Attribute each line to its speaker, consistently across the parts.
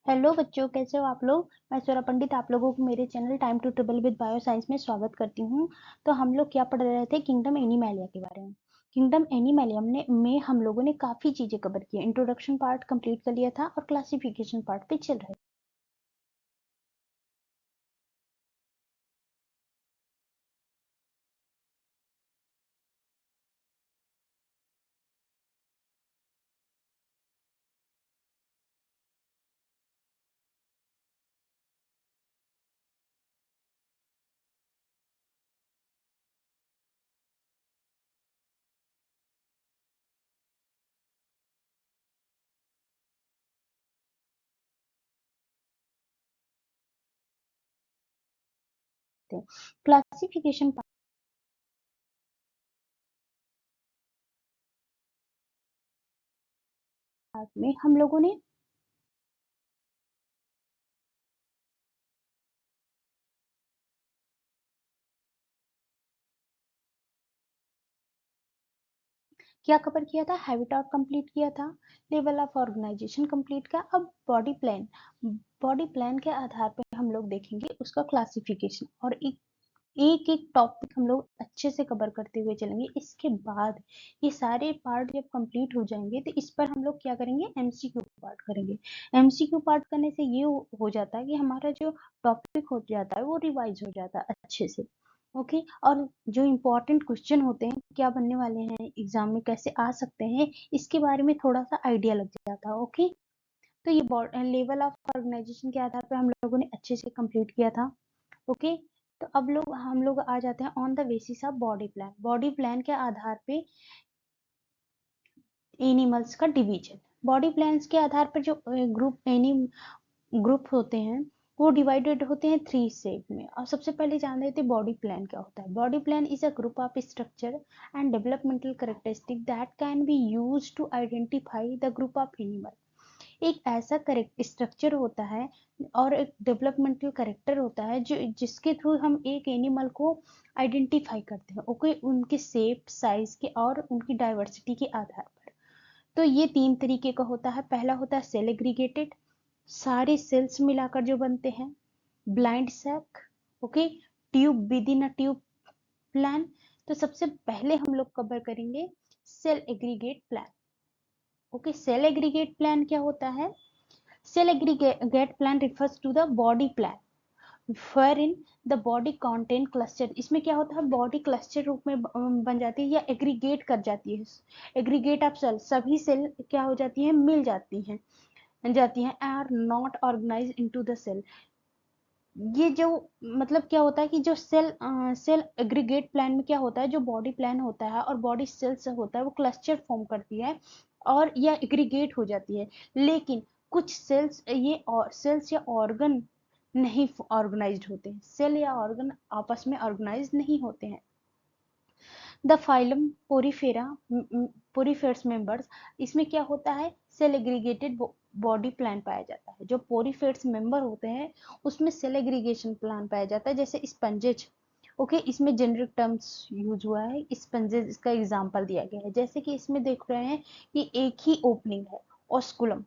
Speaker 1: Hello बच्चों, कैसे हो आप लोग। मैं स्वरा पंडित आप लोगों को मेरे channel time to tribal with bio science में स्वागत करती हूँ। तो हम लोग क्या पढ़ रहे थे, किंगडम एनिमैलिया के बारे में। किंगडम एनिमैलिया में हम लोगों ने काफी चीजें कवर की। इंट्रोडक्शन पार्ट कंप्लीट कर लिया था और क्लासिफिकेशन पार्ट पे चल रहे थे। क्लासिफिकेशन पार्ट में हम लोगों ने क्या कवर किया था, हैबिटाट कंप्लीट किया था, लेवल ऑफ ऑर्गेनाइजेशन कंप्लीट किया। अब बॉडी प्लान के आधार पर हम लोग देखेंगे उसका क्लासिफिकेशन और एक एक टॉपिक हम लोग अच्छे से कवर करते हुए चलेंगे। इसके बाद ये सारे पार्ट जब कंप्लीट हो जाएंगे तो इस पर हम लोग क्या करेंगे, एमसीक्यू पार्ट करेंगे। एमसीक्यू पार्ट करने से ये हो जाता है कि हमारा जो टॉपिक हो जाता है वो रिवाइज हो जाता है अच्छे से। ओके, और जो इम्पोर्टेंट क्वेश्चन होते हैं क्या बनने वाले हैं एग्जाम में, कैसे आ सकते हैं, इसके बारे में थोड़ा सा आइडिया लग जाता है। ओके, तो ये लेवल ऑफ ऑर्गेनाइजेशन के आधार पर हम लोगों ने अच्छे से कंप्लीट किया था। ओके, तो अब हम लोग आ जाते हैं on the basis of body plan. Body plan के आधार पे एनिमल्स का डिवीजन। बॉडी प्लान्स के आधार पर जो ग्रुप होते हैं वो डिवाइडेड होते हैं 3 सेट में। और सबसे पहले जान लेते हैं बॉडी प्लान क्या होता है। Body plan is a group of structure and developmental characteristic that can be used to identify the group of animal. एक ऐसा करेक्ट स्ट्रक्चर होता है और एक डेवलपमेंटल करेक्टर होता है जो जिसके थ्रू हम एक एनिमल को आइडेंटिफाई करते हैं। ओके, उनके शेप, साइज के और उनकी डाइवर्सिटी के आधार पर। तो ये 3 तरीके का होता है। पहला होता है सेल एग्रीगेटेड, सारे सेल्स मिलाकर जो बनते हैं। Blind sac, okay, tube within a tube plan. तो सबसे पहले हम लोग कवर करेंगे cell aggregate plan. Okay, cell aggregate plan क्या होता है। Cell aggregate plan refers to the body plan wherein the body contain cluster। इसमें क्या होता है, बॉडी क्लस्टर रूप में बन जाती है या एग्रीगेट कर जाती है। एग्रीगेट ऑफ सेल, सभी सेल क्या हो जाती है, मिल जाती हैं are not organize into the cell. ये जो मतलब क्या होता है कि जो सेल एग्रीगेट प्लान में क्या होता है, जो बॉडी प्लान होता है और बॉडी सेल्स होता है वो क्लस्टर फॉर्म करती है और या एग्रीगेट हो जाती है। लेकिन कुछ सेल्स या ऑर्गन नहीं ऑर्गेनाइज्ड होते हैं। सेल या ऑर्गन आपस में ऑर्गेनाइज नहीं होते हैं। द फाइलम पोरीफेरा, पोरीफेरस मेंबर्स, इसमें क्या होता है, सेल एग्रीगेटेड बॉडी प्लान पाया जाता है। जो पोरीफेरस मेंबर होते हैं उसमें सेल एग्रीगेशन प्लान पाया जाता है, जैसे स्पंजेज। ओके, इसमें जेनरिक टर्म्स यूज हुआ है, स्पंजेज का एग्जांपल दिया गया है। जैसे कि इसमें देख रहे हैं कि एक ही ओपनिंग है, ऑस्कुलम।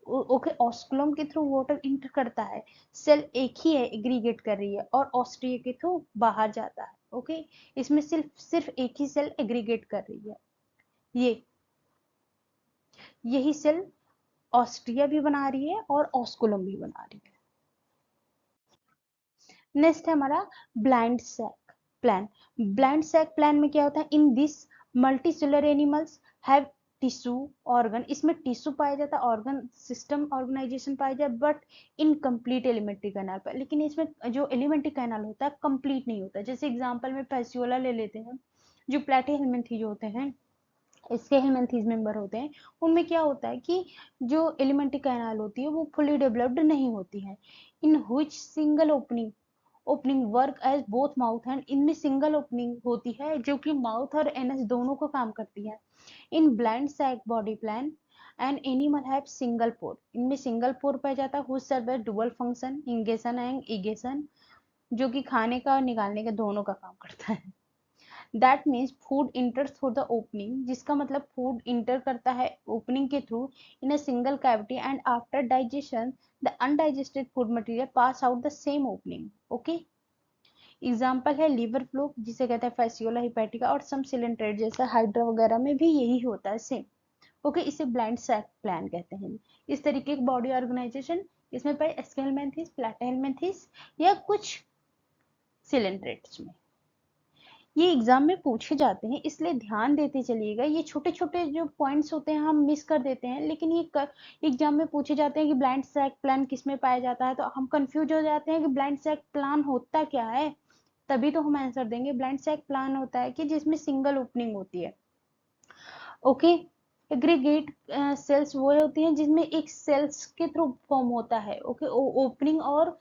Speaker 1: ओके, ऑस्कुलम के थ्रू वाटर इंटर करता है, सेल एक ही है, एग्रीगेट कर रही है, और ऑस्ट्रिया के थ्रू बाहर जाता है। ओके, इसमें सिर्फ सिर्फ एक ही सेल एग्रीगेट कर रही है। ये यही सेल ऑस्ट्रिया भी बना रही है और ऑस्कुलम भी बना रही है। नेक्स्ट है हमारा blind sac plan. Blind sac plan में क्या होता है, in this multicellular animals have tissue organ. इसमें टिश्यू पाया जाता है, ऑर्गन सिस्टम ऑर्गेनाइजेशन पाया जाता है, बट इनकम्प्लीट एलिमेंट्री कैनाल पर। लेकिन इसमें जो एलिमेंट्री कैनाल होता है कंप्लीट नहीं होता। जैसे एग्जांपल में पैसियोला ले लेते हैं, जो प्लेटिहेल्मिन्थी जो होते हैं, इसके हेलमिन्थीज मेंबर होते हैं। उनमें क्या होता है कि जो एलिमेंट्री कैनाल होती है वो फुली डेवलप्ड नहीं होती है। In which single opening work as both mouth and, इनमें सिंगल ओपनिंग होती है जो कि माउथ और एनस दोनों को काम करती है। In blind sac body plan and animal have single pore, इनमें सिंगल पोर पाया जाता है, which serve as dual function ingestion and egestion, जो कि खाने का और निकालने का दोनों का काम करता है। That means food inter through the opening, जिसका मतलब फूड इंटर करता है ओपनिंग के through in a single cavity and after digestion the undigested food material pass out the same opening. Okay, example है लिवर फ्लो जिसे कहते हैं Fasciola hepatica, और सम सिलेंट्रेट जैसा हाइड्रा वगैरह में भी यही होता है सेम। ओके, इसे ब्लाइंड सैक प्लान कहते हैं। इस तरीके की बॉडी ऑर्गेनाइजेशन इसमें पाए एस्केलमेंथिस, प्लैटिहेलमिन्थिस या कुछ सिलेंट्रेट्स में। ये एग्जाम में पूछे जाते हैं, इसलिए ध्यान देते चलिएगा। ये छोटे छोटे जो पॉइंट्स होते हैं हम मिस कर देते हैं, लेकिन ये एग्जाम में पूछे जाते हैं कि ब्लाइंड सैक प्लान किस में पाया जाता है, तो हम कंफ्यूज हो जाते हैं कि ब्लाइंड सैक प्लान होता क्या है। तभी तो हम आंसर देंगे। ब्लाइंड सैक प्लान होता है कि जिसमें सिंगल ओपनिंग होती है। ओके, एग्रीगेट सेल्स वो होती हैं जिसमें एक सेल्स के थ्रू फॉर्म होता है। ओके, ओपनिंग और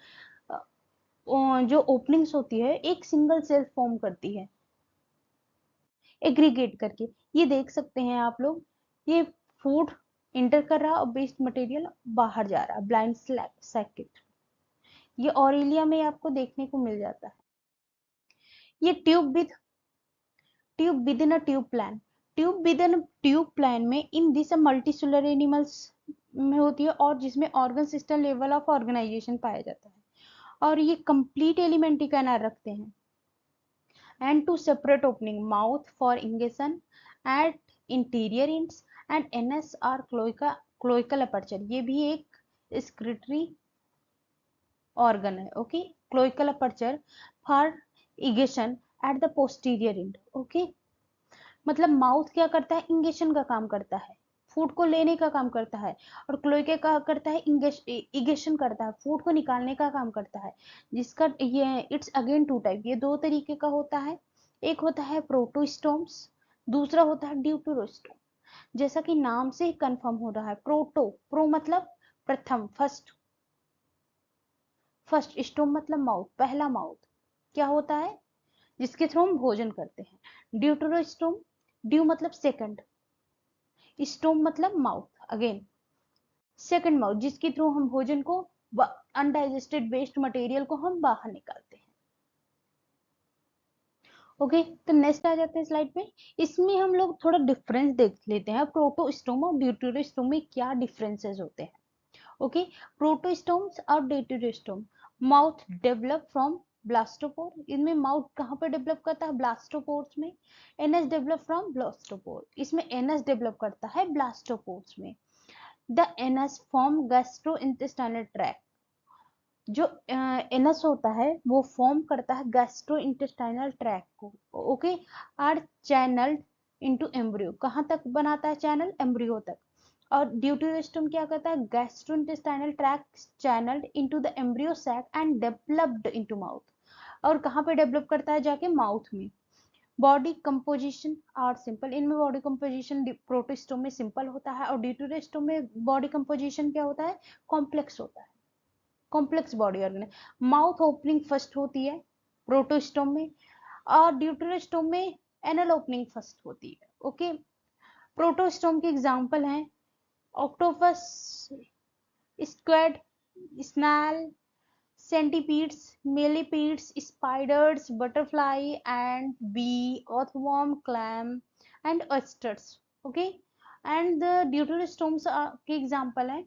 Speaker 1: जो ओपनिंग्स होती है एक सिंगल सेल फॉर्म करती है एग्रीगेट करके। ये देख सकते हैं आप लोग, ये फूड इंटर कर रहा और वेस्ट मटेरियल बाहर जा रहा ब्लाइंड सैक के थ्रू। ये ऑरेलिया में आपको देखने को मिल जाता है। ये tube within a tube plan. Tube with in tube plan में इन दिस मल्टीसेलुलर एनिमल्स में होती है और जिसमें organ system level of organization पाया जाता है, और ये कंप्लीट एलिमेंट्री कैनाल रखते हैं। And two separate opening mouth for ingestion at anterior ends and anus are cloacal aperture. ये भी एक एक्सक्रीटरी ऑर्गन है। Okay, cloacal aperture for egestion at the posterior end. Okay, मतलब माउथ क्या करता है, इंगेशन का काम करता है, फूड को लेने का काम करता है, और क्लोइके का करता है इगेशन करता है, फूड को निकालने का काम करता है। जिसका ये इट्स अगेन टू टाइप, ये दो तरीके का होता है। एक होता है प्रोटोस्टोम्स, दूसरा होता है ड्यूटेरोस्टोम। जैसा कि नाम से ही कंफर्म हो रहा है, प्रो मतलब प्रथम, फर्स्ट स्टोम मतलब माउथ, पहला माउथ क्या होता है जिसके थ्रू हम भोजन करते हैं। ड्यूटेरोस्टोम, ड्यू मतलब सेकंड, स्टोम मतलब माउथ, अगेन सेकंड माउथ, जिसके थ्रू हम भोजन को अनडाइजेस्टेड वेस्ट मटेरियल को हम बाहर निकालते हैं। ओके, तो नेक्स्ट आ जाते हैं स्लाइड पे। इसमें हम लोग थोड़ा डिफरेंस देख लेते हैं, प्रोटोस्टोम और ड्यूटेरोस्टोम में क्या डिफरेंसेस होते हैं। ओके, प्रोटोस्टोम्स और deuterostome, mouth develop from blastopore. इनमें माउथ कहाँ पर डेवलप करता है, ब्लास्टोपोर्स में। एनएस डेवलप फ्रॉम ब्लास्टोपोर, इसमें एनएस डेवलप करता है ब्लास्टोपोर्स में। The anus form gastrointestinal tract, जो एनस होता है वो फॉर्म करता है गैस्ट्रोइंटेस्टाइनल ट्रैक्ट को। Okay, are channelled into embryo, कहाँ तक बनाता है चैनल, एम्ब्रियो तक। और ड्यूटेरोस्टोम क्या करता है, gastrointestinal tract channelled into the embryo sac and developed into mouth, और कहाँ पे डेवलप करता है, जाके माउथ में। बॉडी कंपोजिशन आर सिंपल, इनमें बॉडी कंपोजिशन प्रोटोस्टोम में सिंपल होता है, और ड्यूटेरोस्टोम में बॉडी कंपोजिशन क्या होता है, कॉम्प्लेक्स होता है, complex body organ. Mouth opening first होती है प्रोटोस्टोम में, और ड्यूटेरोस्टोम में एनल ओपनिंग फर्स्ट होती है। ओके, प्रोटोस्टोम के एग्जांपल हैं octopus, squared, snail, centipedes, millipedes, spiders, butterfly and bee, earthworm, clam and oysters. Okay, and the deuterostomes के example हैं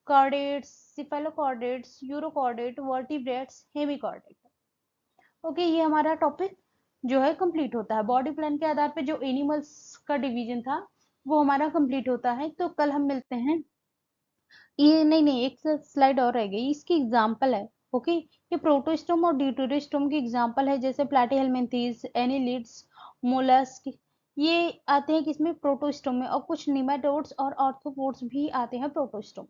Speaker 1: chordates, cephalochordates, urochordate, vertebrates, hemichordate. Okay, ये हमारा topic जो है कंप्लीट होता है। बॉडी प्लान के आधार पे जो एनिमल्स का डिवीजन था वो हमारा कंप्लीट होता है। तो कल हम मिलते हैं। ये नहीं, एक स्लाइड और रह गई, इसकी एग्जांपल है। ओके, ये प्रोटोस्टोम और ड्यूटेरोस्टोम की एग्जांपल है, जैसे प्लैटीहेलमिन्थेस, एनिलिड्स, मोलस्क, ये आते हैं किसमें, प्रोटोस्टोम में। और कुछ निमेटोड्स और आर्थ्रोपोड्स भी आते हैं प्रोटोस्टोम।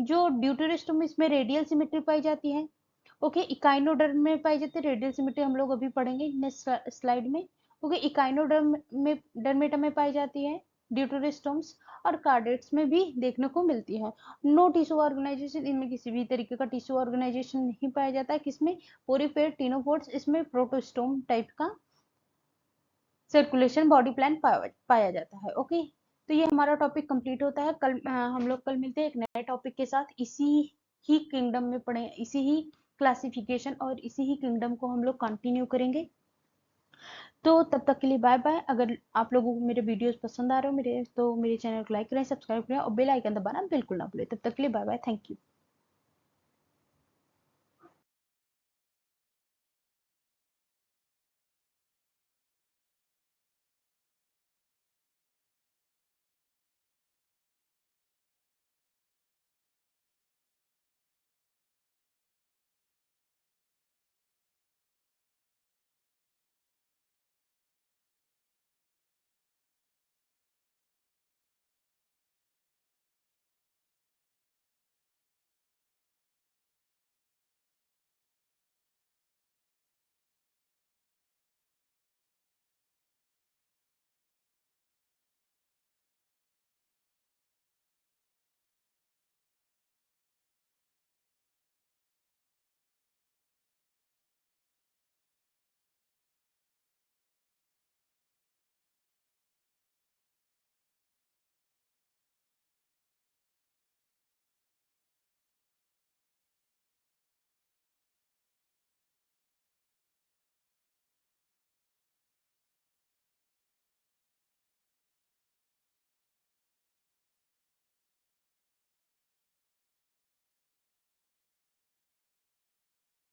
Speaker 1: जो ड्यूटेरोस्टोम में इसमें रेडियल सिमेट्री पाई जाती है। ओके, इकाइनोडर्म में पाई जाती है रेडियल सिमेट्री, हम लोग अभी पढ़ेंगे नेक्स्ट स्लाइड में। ओके, इकाइनोडर्म में डर्मेटा में पाई जाती है ड्यूटेरोस्टोम्स, और कार्डेट्स में भी देखने को मिलती है। नो टिश्यू ऑर्गेनाइजेशन, इनमें किसी भी तरीके का टिश्यू ऑर्गेनाइजेशन नहीं पाया जाता है। किसमें, पोरीफेर, टिनोफोर्स, इसमें प्रोटोस्टोम टाइप का सर्कुलेशन बॉडी प्लान पाया जाता है। ओके, तो ये हमारा टॉपिक कंप्लीट होता है। कल हम लोग कल मिलते हैं एक नए टॉपिक के साथ। इसी ही किंगडम में पढ़े, इसी ही क्लासिफिकेशन और इसी ही किंगडम को हम लोग कंटिन्यू करेंगे। तो तब तक के लिए बाय बाय। अगर आप लोगों को मेरे वीडियोस पसंद आ रहे हो मेरे, तो मेरे चैनल को लाइक करें, सब्सक्राइब करें और बेल आइकन दबाना बिल्कुल ना भूलें। तब तक के लिए बाय बाय, थैंक यू।